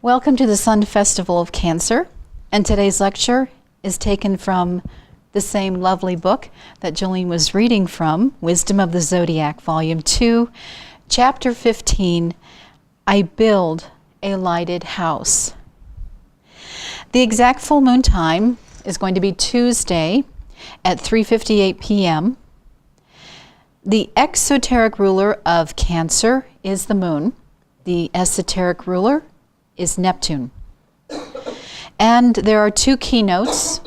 Welcome to the Sun Festival of Cancer, and today's lecture is taken from the same lovely book that Jolene was reading from, Wisdom of the Zodiac, Volume 2, Chapter 15, I Build a Lighted House. The exact full moon time is going to be Tuesday at 3:58 p.m. The exoteric ruler of Cancer is the moon. The esoteric ruler is Neptune. And there are two keynotes,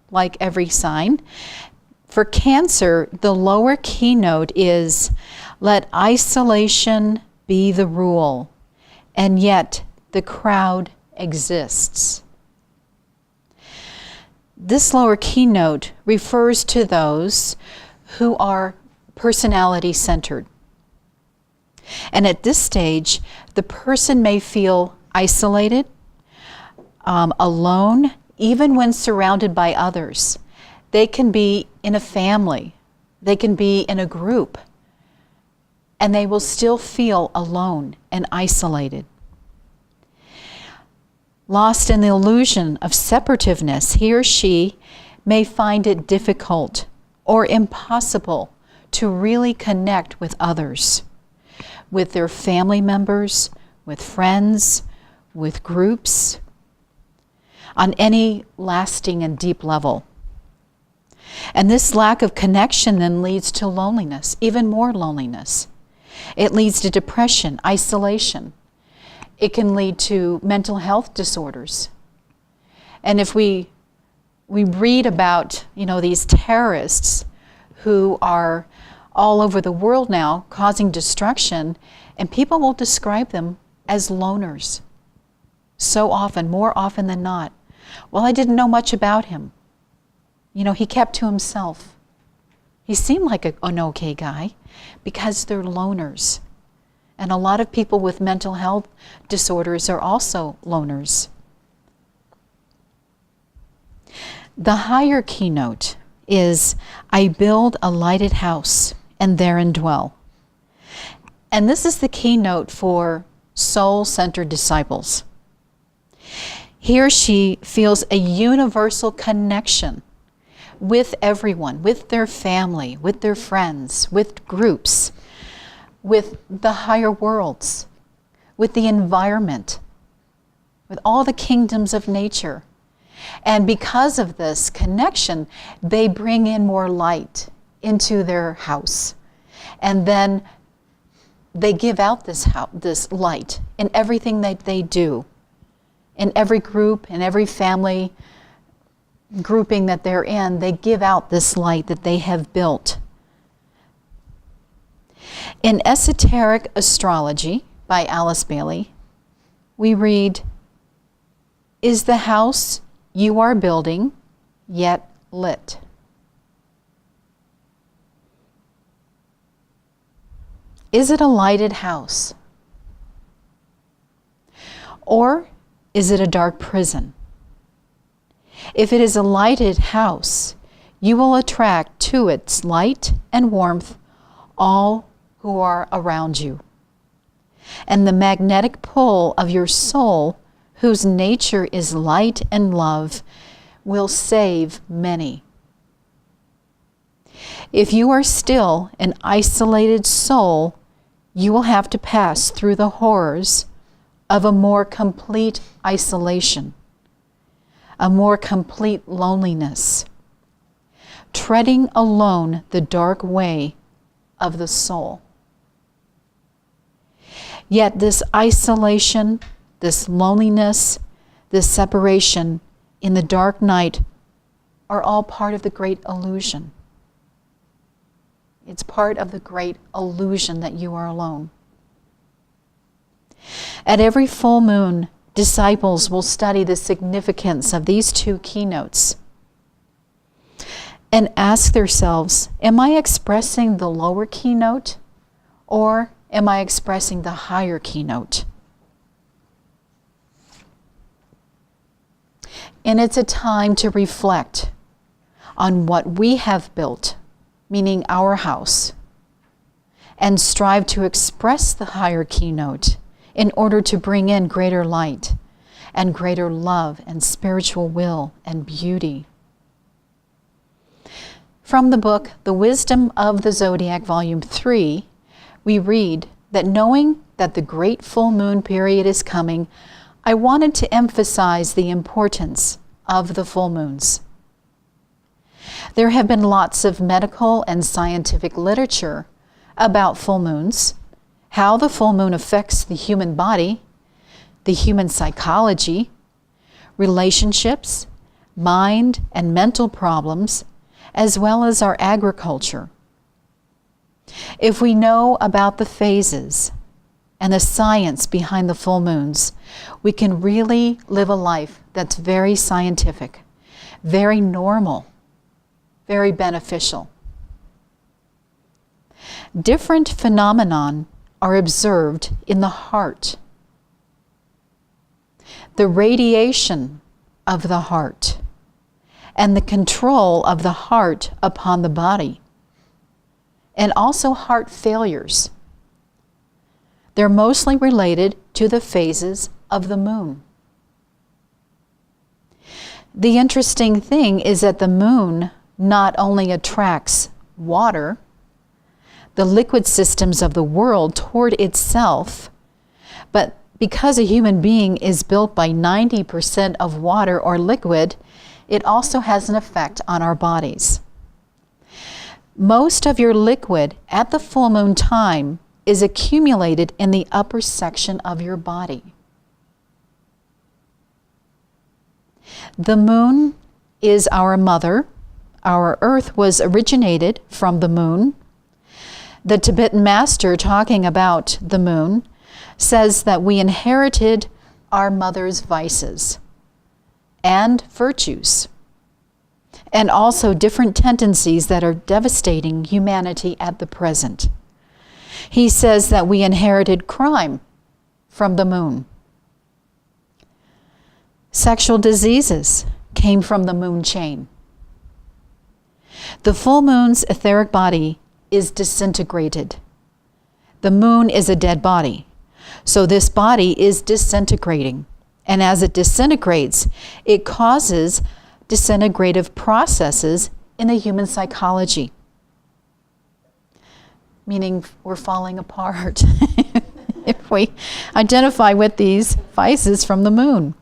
like every sign. For Cancer, the lower keynote is, let isolation be the rule, and yet the crowd exists. This lower keynote refers to those who are personality-centered. And at this stage, the person may feel isolated, alone, even when surrounded by others. They can be in a family, they can be in a group, and they will still feel alone and isolated. Lost in the illusion of separativeness, he or she may find it difficult or impossible to really connect with others, with their family members, with friends, with groups, on any lasting and deep level. And this lack of connection then leads to loneliness, even more loneliness. It leads to depression, isolation. It can lead to mental health disorders. And if we read about, these terrorists who are all over the world now causing destruction, and people will describe them as loners. So often, more often than not. Well, I didn't know much about him. He kept to himself. He seemed like an okay guy because they're loners. And a lot of people with mental health disorders are also loners. The higher keynote is, I build a lighted house and therein dwell. And this is the keynote for soul-centered disciples. He or she feels a universal connection with everyone, with their family, with their friends, with groups, with the higher worlds, with the environment, with all the kingdoms of nature. And because of this connection, they bring in more light into their house. And then they give out this light in everything that they do. In every group, in every family grouping that they're in, they give out this light that they have built. In Esoteric Astrology by Alice Bailey, we read, is the house you are building yet lit? Is it a lighted house? Or is it a dark prison? If it is a lighted house, you will attract to its light and warmth all who are around you. And the magnetic pull of your soul, whose nature is light and love, will save many. If you are still an isolated soul, you will have to pass through the horrors of a more complete isolation, a more complete loneliness, treading alone the dark way of the soul. Yet this isolation, this loneliness, this separation in the dark night are all part of the great illusion. It's part of the great illusion that you are alone. At every full moon, disciples will study the significance of these two keynotes and ask themselves, am I expressing the lower keynote or am I expressing the higher keynote? And it's a time to reflect on what we have built, meaning our house, and strive to express the higher keynote in order to bring in greater light, and greater love and spiritual will and beauty. From the book, The Wisdom of the Zodiac, Volume 3, we read that knowing that the great full moon period is coming, I wanted to emphasize the importance of the full moons. There have been lots of medical and scientific literature about full moons, how the full moon affects the human body, the human psychology, relationships, mind and mental problems, as well as our agriculture. If we know about the phases and the science behind the full moons, we can really live a life that's very scientific, very normal, very beneficial. Different phenomenon are observed in the heart. The radiation of the heart and the control of the heart upon the body, and also heart failures. They're mostly related to the phases of the moon. The interesting thing is that the moon not only attracts water, the liquid systems of the world, toward itself, but because a human being is built by 90% of water or liquid, it also has an effect on our bodies. Most of your liquid at the full moon time is accumulated in the upper section of your body. The moon is our mother. Our earth was originated from the moon. The Tibetan master, talking about the moon, says that we inherited our mother's vices and virtues, and also different tendencies that are devastating humanity at the present. He says that we inherited crime from the moon. Sexual diseases came from the moon chain. The full moon's etheric body is disintegrated. The moon is a dead body, so this body is disintegrating. And as it disintegrates, it causes disintegrative processes in the human psychology, meaning we're falling apart if we identify with these vices from the moon.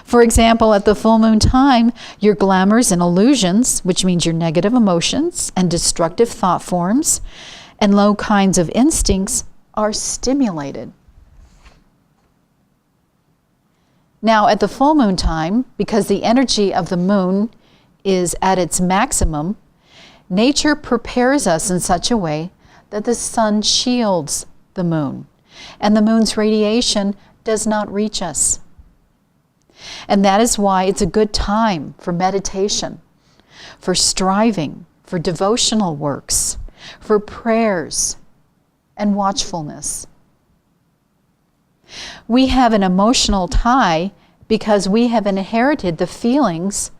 For example, at the full moon time, your glamours and illusions, which means your negative emotions and destructive thought forms and low kinds of instincts, are stimulated. Now, at the full moon time, because the energy of the moon is at its maximum, nature prepares us in such a way that the sun shields the moon, and the moon's radiation does not reach us. And that is why it's a good time for meditation, for striving, for devotional works, for prayers, and watchfulness. We have an emotional tie because we have inherited the feelings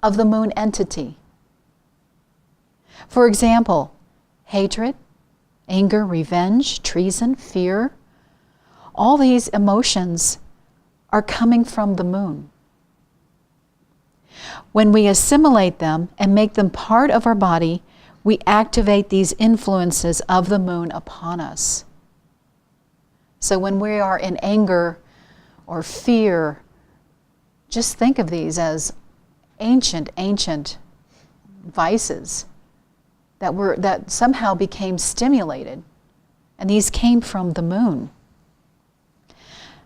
of the moon entity. For example, hatred, anger, revenge, treason, fear, all these emotions are coming from the moon. When we assimilate them and make them part of our body, we activate these influences of the moon upon us. So when we are in anger or fear, just think of these as ancient vices that somehow became stimulated. And these came from the moon.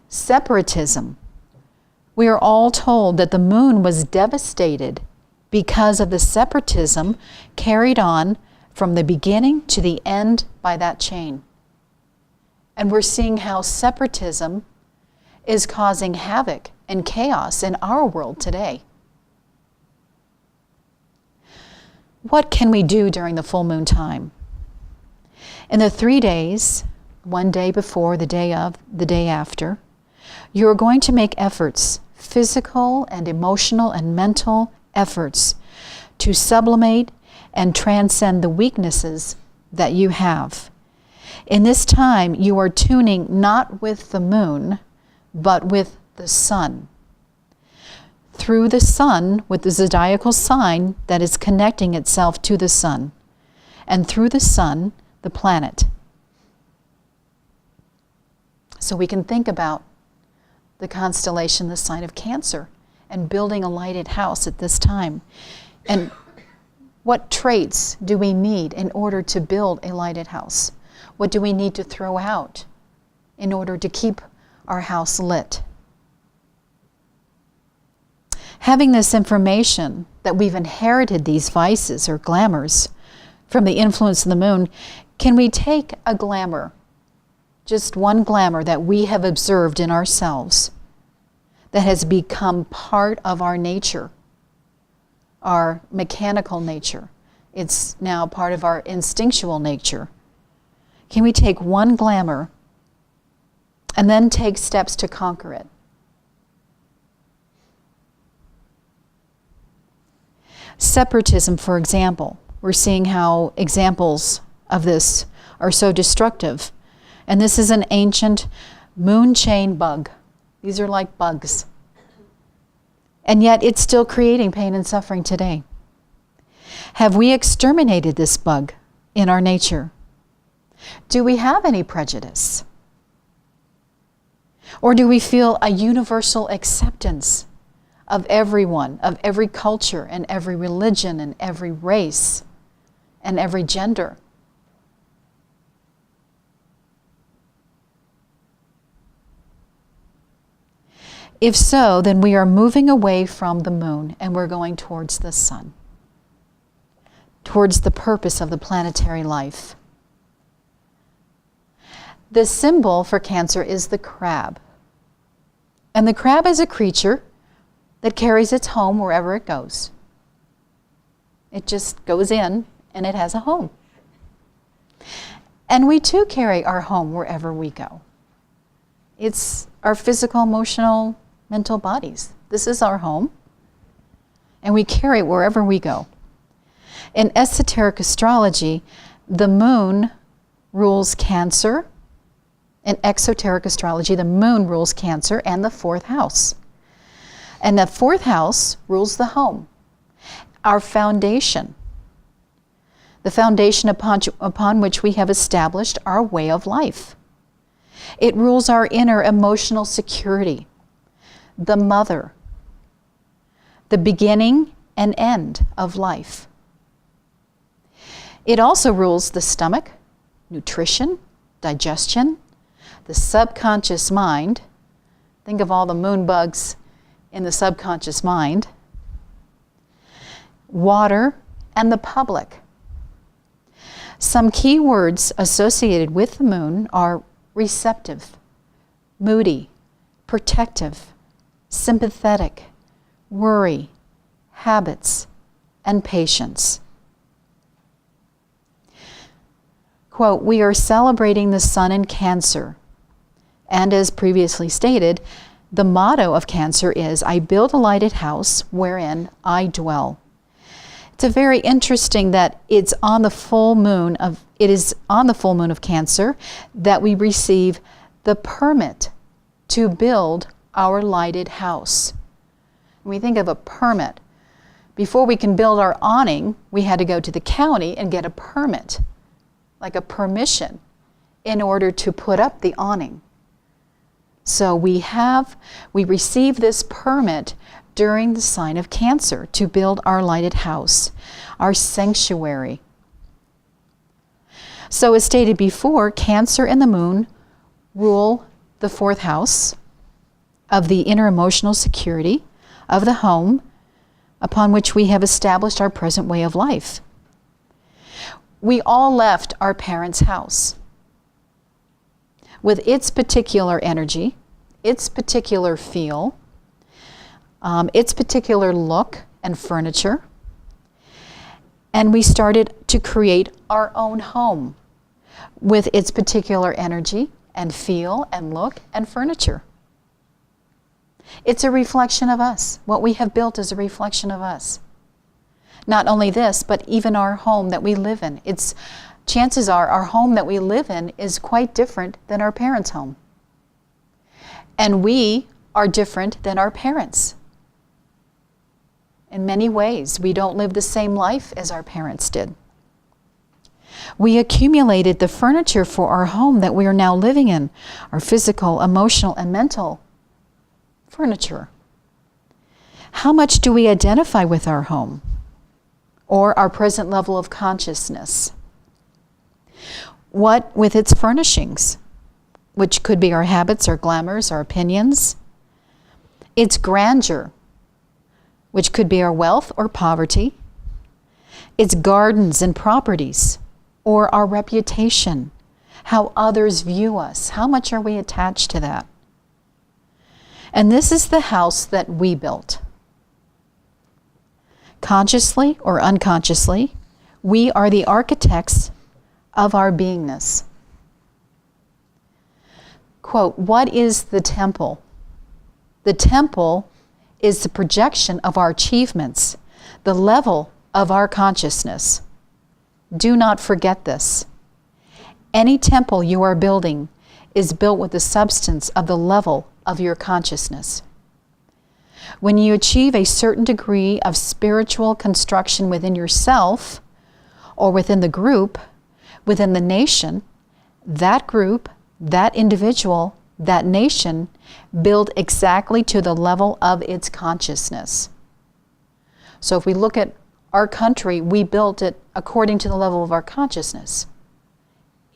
Separatism. We are all told that the moon was devastated because of the separatism carried on from the beginning to the end by that chain. And we're seeing how separatism is causing havoc and chaos in our world today. What can we do during the full moon time? In the 3 days, one day before, the day of, the day after, you're going to make efforts, physical and emotional and mental efforts, to sublimate and transcend the weaknesses that you have. In this time, you are tuning not with the moon, but with the sun, through the sun with the zodiacal sign that is connecting itself to the sun, and through the sun, the planet. So we can think about the constellation, the sign of Cancer, and building a lighted house at this time. And what traits do we need in order to build a lighted house? What do we need to throw out in order to keep our house lit? Having this information that we've inherited these vices or glamours from the influence of the moon, can we take a glamour, just one glamour that we have observed in ourselves, that has become part of our nature, our mechanical nature? It's now part of our instinctual nature. Can we take one glamour and then take steps to conquer it? Separatism, for example, we're seeing how examples of this are so destructive. And this is an ancient moon chain bug. These are like bugs. And yet it's still creating pain and suffering today. Have we exterminated this bug in our nature? Do we have any prejudice? Or do we feel a universal acceptance of everyone, of every culture and every religion and every race and every gender? If so, then we are moving away from the moon and we're going towards the sun, towards the purpose of the planetary life. The symbol for Cancer is the crab. And the crab is a creature that carries its home wherever it goes. It just goes in and it has a home. And we too carry our home wherever we go. It's our physical, emotional, mental bodies. This is our home. And we carry it wherever we go. In esoteric astrology, the moon rules Cancer. In exoteric astrology, the moon rules Cancer and the fourth house. And the fourth house rules the home, our foundation, the foundation upon which we have established our way of life. It rules our inner emotional security, the mother, the beginning and end of life. It also rules the stomach, nutrition, digestion, the subconscious mind. Think of all the moon bugs in the subconscious mind, water, and the public. Some key words associated with the moon are receptive, moody, protective, sympathetic, worry, habits, and patience. Quote, "We are celebrating the sun in Cancer. And as previously stated, the motto of Cancer is, I build a lighted house wherein I dwell." It's a very interesting that it is on the full moon of Cancer that we receive the permit to build our lighted house. When we think of a permit, before we can build our awning, we had to go to the county and get a permit, like a permission, in order to put up the awning. So we receive this permit during the sign of Cancer to build our lighted house, our sanctuary. So as stated before, Cancer and the moon rule the fourth house of the inner emotional security of the home upon which we have established our present way of life. We all left our parents' house with its particular energy, its particular feel, its particular look and furniture. And we started to create our own home with its particular energy and feel and look and furniture. It's a reflection of us. What we have built is a reflection of us. Not only this, but even our home that we live in. Chances are our home that we live in is quite different than our parents' home. And we are different than our parents. In many ways, we don't live the same life as our parents did. We accumulated the furniture for our home that we are now living in, our physical, emotional, and mental furniture. How much do we identify with our home or our present level of consciousness? What with its furnishings, which could be our habits, our glamours, our opinions, its grandeur, which could be our wealth or poverty, its gardens and properties, or our reputation, how others view us, how much are we attached to that? And this is the house that we built. Consciously or unconsciously, we are the architects of our beingness. Quote, what is the temple? The temple is the projection of our achievements, the level of our consciousness. Do not forget this. Any temple you are building is built with the substance of the level of your consciousness. When you achieve a certain degree of spiritual construction within yourself, or within the group, within the nation, that group, that individual, that nation build exactly to the level of its consciousness. So if we look at our country, we built it according to the level of our consciousness.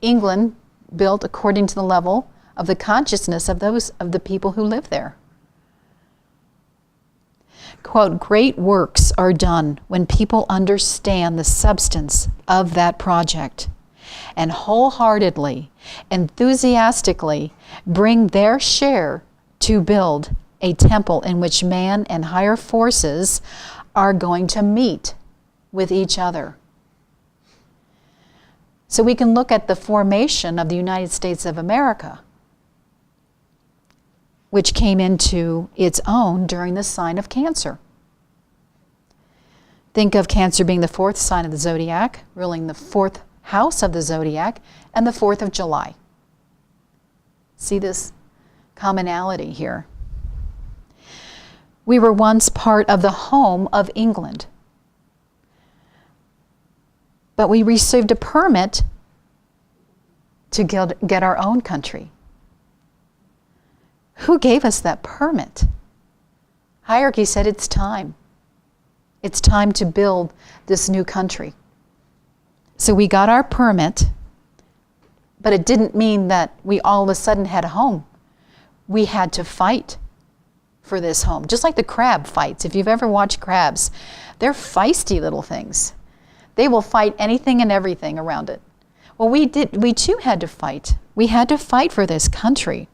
England built according to the level of the consciousness of the people who live there. Quote, great works are done when people understand the substance of that project and wholeheartedly, enthusiastically bring their share to build a temple in which man and higher forces are going to meet with each other. So we can look at the formation of the United States of America, which came into its own during the sign of Cancer. Think of Cancer being the fourth sign of the zodiac, ruling the fourth house of the zodiac, and the 4th of July. See this commonality here. We were once part of the home of England, but we received a permit to get our own country. Who gave us that permit? Hierarchy said it's time. It's time to build this new country. So we got our permit, but it didn't mean that we all of a sudden had a home. We had to fight for this home, just like the crab fights. If you've ever watched crabs, they're feisty little things. They will fight anything and everything around it. Well, we too had to fight. We had to fight for this country.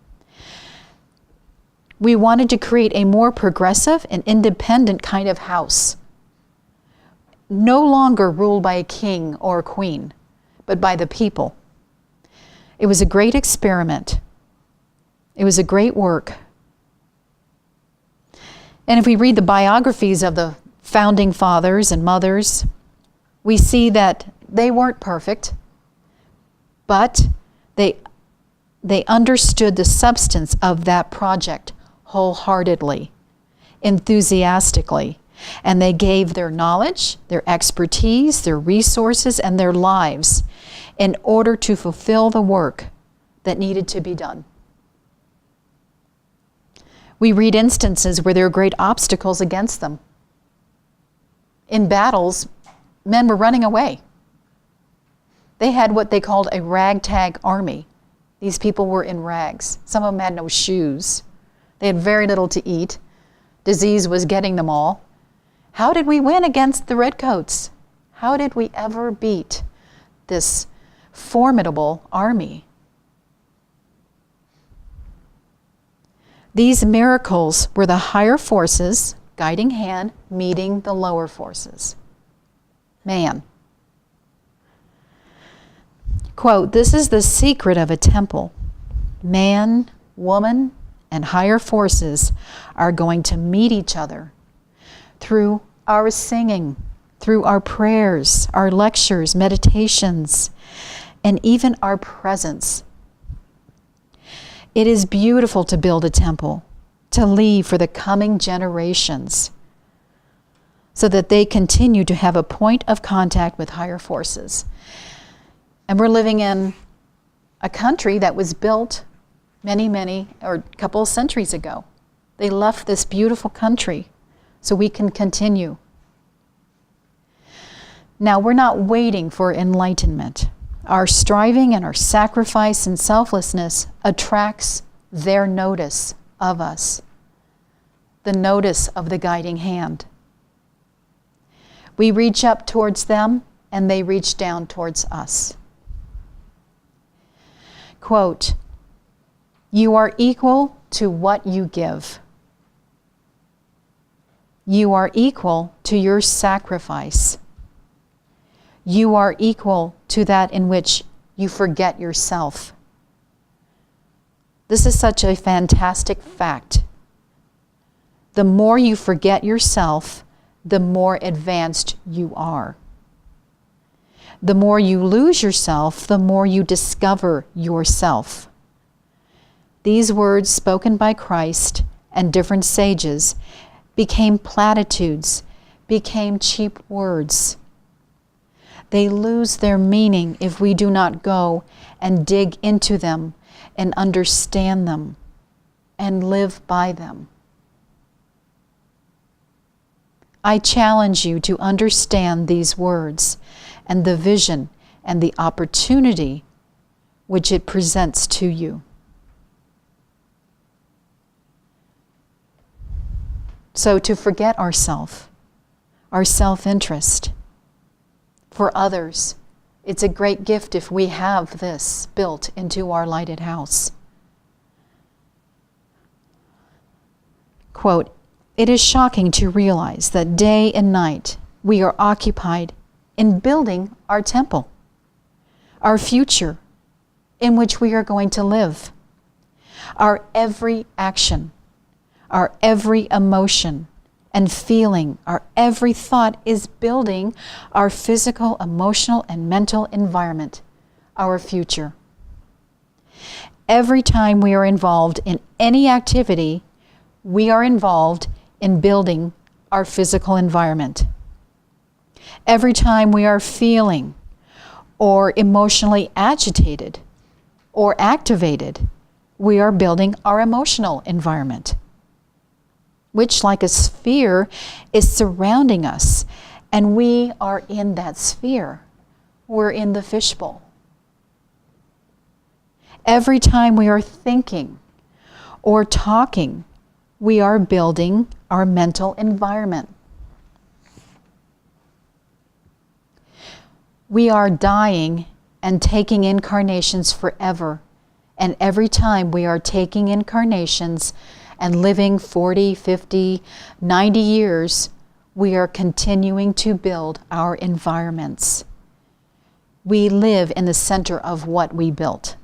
We wanted to create a more progressive and independent kind of house. No longer ruled by a king or a queen, but by the people. It was a great experiment. It was a great work. And if we read the biographies of the founding fathers and mothers, we see that they weren't perfect, but they understood the substance of that project wholeheartedly, enthusiastically, and they gave their knowledge, their expertise, their resources, and their lives in order to fulfill the work that needed to be done. We read instances where there are great obstacles against them. In battles, men were running away. They had what they called a ragtag army. These people were in rags. Some of them had no shoes. They had very little to eat. Disease was getting them all. How did we win against the redcoats? How did we ever beat this formidable army? These miracles were the higher forces, guiding hand, meeting the lower forces. Man. Quote, this is the secret of a temple. Man, woman, and higher forces are going to meet each other through our singing, through our prayers, our lectures, meditations, and even our presence. It is beautiful to build a temple, to leave for the coming generations so that they continue to have a point of contact with higher forces. And we're living in a country that was built many, or a couple of centuries ago. They left this beautiful country so we can continue. Now, we're not waiting for enlightenment. Our striving and our sacrifice and selflessness attracts their notice of us, the notice of the guiding hand. We reach up towards them, and they reach down towards us. Quote, "You are equal to what you give. You are equal to your sacrifice. You are equal to that in which you forget yourself." This is such a fantastic fact. The more you forget yourself, the more advanced you are. The more you lose yourself, the more you discover yourself. These words spoken by Christ and different sages became platitudes, became cheap words. They lose their meaning if we do not go and dig into them and understand them and live by them. I challenge you to understand these words and the vision and the opportunity which it presents to you. So to forget ourself, our self-interest, for others, it's a great gift if we have this built into our lighted house. Quote, "It is shocking to realize that day and night we are occupied in building our temple, our future in which we are going to live. Our every action, our every emotion and feeling, our every thought is building our physical, emotional, and mental environment, our future. Every time we are involved in any activity, we are involved in building our physical environment. Every time we are feeling or emotionally agitated or activated, we are building our emotional environment, which, like a sphere, is surrounding us, and we are in that sphere. We're in the fishbowl. Every time we are thinking or talking, we are building our mental environment. We are dying and taking incarnations forever, and every time we are taking incarnations and living 40, 50, 90 years, we are continuing to build our environments. We live in the center of what we built.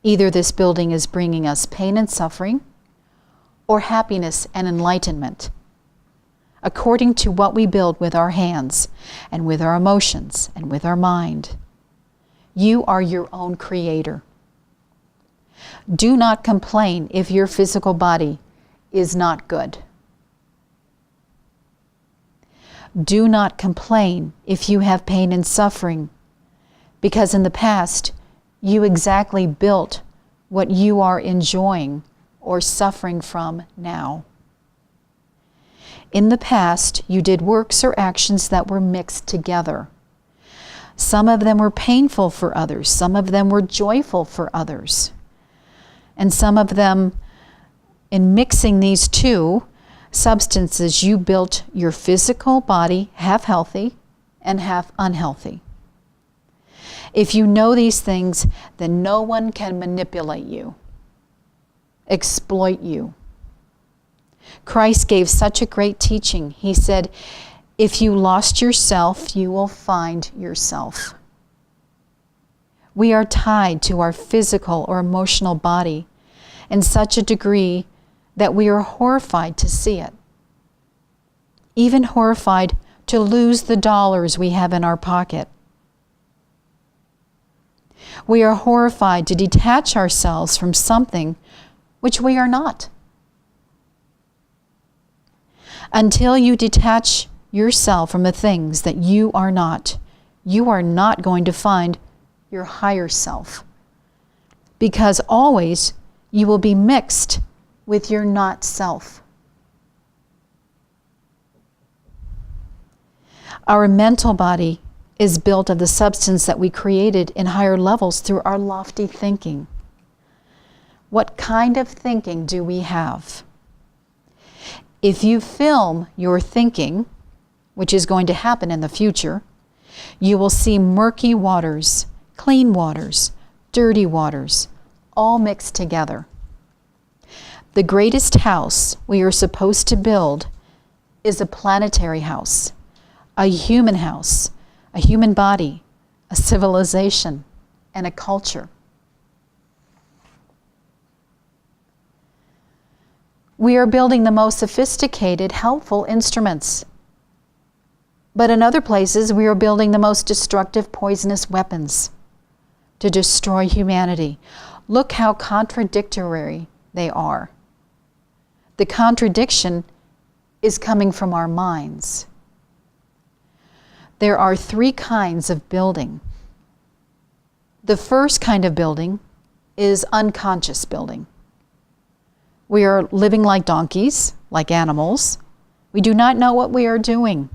Either this building is bringing us pain and suffering, or happiness and enlightenment, according to what we build with our hands and with our emotions and with our mind. You are your own creator. Do not complain if your physical body is not good. Do not complain if you have pain and suffering, because in the past, you exactly built what you are enjoying or suffering from now. In the past, you did works or actions that were mixed together. Some of them were painful for others. Some of them were joyful for others. And some of them, in mixing these two substances, you built your physical body half healthy and half unhealthy. If you know these things, then no one can manipulate you, exploit you. Christ gave such a great teaching. He said, if you lost yourself, you will find yourself. We are tied to our physical or emotional body in such a degree that we are horrified to see it. Even horrified to lose the dollars we have in our pocket. We are horrified to detach ourselves from something which we are not. Until you detach yourself from the things that you are not going to find your higher self. Because always you will be mixed with your not self. Our mental body is built of the substance that we created in higher levels through our lofty thinking. What kind of thinking do we have? If you film your thinking, which is going to happen in the future, you will see murky waters, clean waters, dirty waters, all mixed together. The greatest house we are supposed to build is a planetary house, a human house, a human body, a civilization, and a culture. We are building the most sophisticated, helpful instruments. But in other places, we are building the most destructive, poisonous weapons to destroy humanity. Look how contradictory they are. The contradiction is coming from our minds. There are 3 kinds of building. The first kind of building is unconscious building. We are living like donkeys, like animals. We do not know what we are doing.